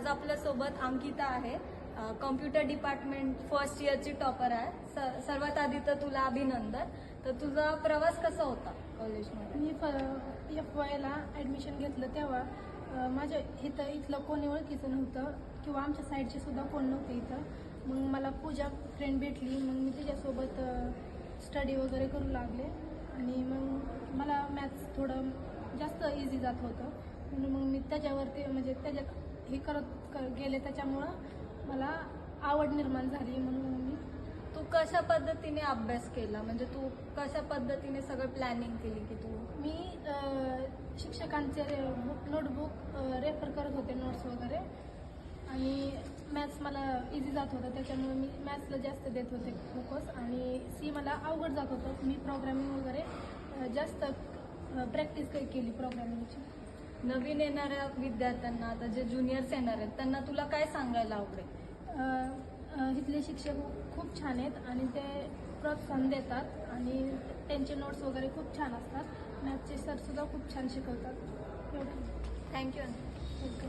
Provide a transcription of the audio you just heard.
आज आपल्यासोबत अंकिता आहे, कॉम्प्युटर डिपार्टमेंट फर्स्ट इयरची टॉपर आहे. सर्वात आधी तर तुला अभिनंदन. तर तुझा प्रवास कसा होता कॉलेजमध्ये? मी FYला ॲडमिशन घेतलं तेव्हा माझ्या इथलं कोणी ओळखीचं नव्हतं किंवा आमच्या साईडचे सुद्धा कोण नव्हते इथं. मग मला पूजा फ्रेंड भेटली, मग मी तिच्यासोबत स्टडी वगैरे करू लागले आणि मग मला मॅथ्स थोडं जास्त इझी जात होतं म्हणून मग मी त्याच्यावरती म्हणजे त्याच्यात हे करत गेले. त्याच्यामुळं मला आवड निर्माण झाली म्हणून मी तू कशा पद्धतीने अभ्यास केला, म्हणजे तू कशा पद्धतीने सगळं प्लॅनिंग केली की मी शिक्षकांचे नोटबुक रेफर करत होते, नोट्स वगैरे, आणि मॅथ्स मला इझी जात होतं त्याच्यामुळे मी मॅथ्सला जास्त देत होते फोकस. आणि सी मला अवघड जात होतं. मी प्रोग्रामिंग वगैरे जास्त प्रॅक्टिस केली प्रोग्रामिंगची. नवीन येणाऱ्या विद्यार्थ्यांना, आता जे ज्युनियर्स येणार आहेत, त्यांना तुला काय सांगायला आवडेल? इथले शिक्षक खूप छान आहेत आणि ते प्रोत्साहन देतात आणि त्यांचे नोट्स वगैरे खूप छान असतात. मॅथ्सचे सरसुद्धा खूप छान शिकवतात. एवढं. थँक्यू. ओके.